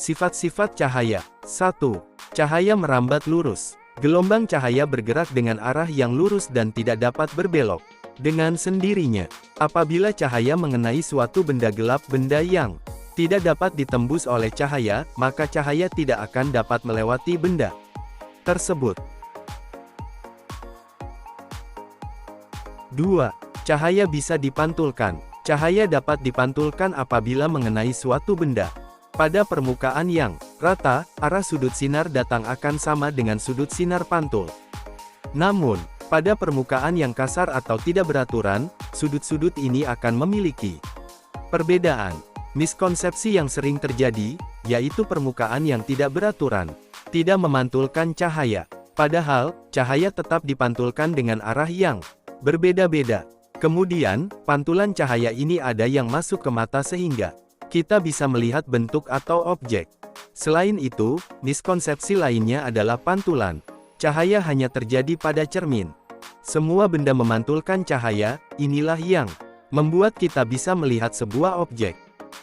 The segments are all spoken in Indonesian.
Sifat-sifat cahaya. 1. Cahaya merambat lurus. Gelombang cahaya bergerak dengan arah yang lurus dan tidak dapat berbelok dengan sendirinya. Apabila cahaya mengenai suatu benda gelap, benda yang tidak dapat ditembus oleh cahaya, maka cahaya tidak akan dapat melewati benda tersebut. 2. Cahaya bisa dipantulkan. Cahaya dapat dipantulkan apabila mengenai suatu benda. Pada permukaan yang rata, arah sudut sinar datang akan sama dengan sudut sinar pantul. Namun, pada permukaan yang kasar atau tidak beraturan, sudut-sudut ini akan memiliki perbedaan. Miskonsepsi yang sering terjadi, yaitu permukaan yang tidak beraturan, tidak memantulkan cahaya. Padahal, cahaya tetap dipantulkan dengan arah yang berbeda-beda. Kemudian, pantulan cahaya ini ada yang masuk ke mata sehingga kita bisa melihat bentuk atau objek. Selain itu, miskonsepsi lainnya adalah pantulan cahaya hanya terjadi pada cermin. Semua benda memantulkan cahaya, inilah yang membuat kita bisa melihat sebuah objek.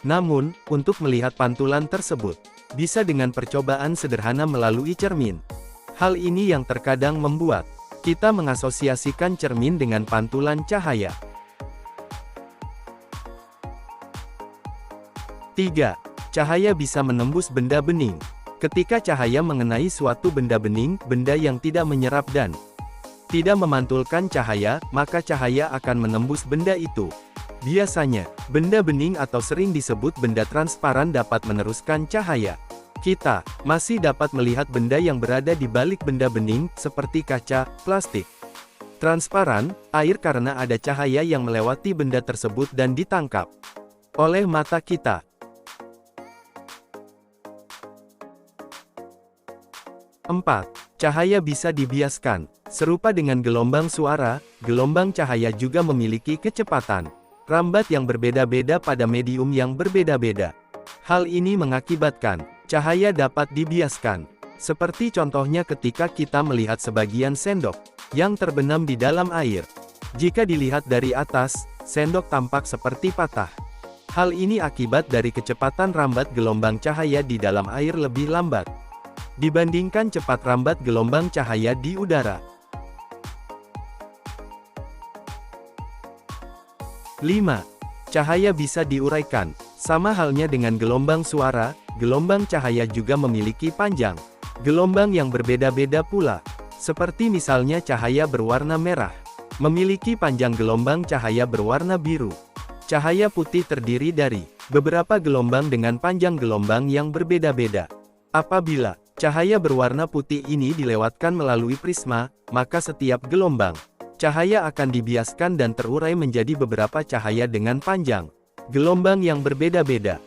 Namun, untuk melihat pantulan tersebut, bisa dengan percobaan sederhana melalui cermin. Hal ini yang terkadang membuat kita mengasosiasikan cermin dengan pantulan cahaya. 3. Cahaya bisa menembus benda bening. Ketika cahaya mengenai suatu benda bening, benda yang tidak menyerap dan tidak memantulkan cahaya, maka cahaya akan menembus benda itu. Biasanya, benda bening atau sering disebut benda transparan dapat meneruskan cahaya. Kita masih dapat melihat benda yang berada di balik benda bening, seperti kaca, plastik transparan, air karena ada cahaya yang melewati benda tersebut dan ditangkap oleh mata kita. 4. Cahaya bisa dibiaskan. Serupa dengan gelombang suara, gelombang cahaya juga memiliki kecepatan rambat yang berbeda-beda pada medium yang berbeda-beda. Hal ini mengakibatkan cahaya dapat dibiaskan. Seperti contohnya ketika kita melihat sebagian sendok yang terbenam di dalam air. Jika dilihat dari atas, sendok tampak seperti patah. Hal ini akibat dari kecepatan rambat gelombang cahaya di dalam air lebih lambat dibandingkan cepat rambat gelombang cahaya di udara. 5. Cahaya bisa diuraikan. Sama halnya dengan gelombang suara, gelombang cahaya juga memiliki panjang gelombang yang berbeda-beda pula. Seperti misalnya cahaya berwarna merah memiliki panjang gelombang cahaya berwarna biru. Cahaya putih terdiri dari beberapa gelombang dengan panjang gelombang yang berbeda-beda. Apabila cahaya berwarna putih ini dilewatkan melalui prisma, maka setiap gelombang cahaya akan dibiaskan dan terurai menjadi beberapa cahaya dengan panjang gelombang yang berbeda-beda.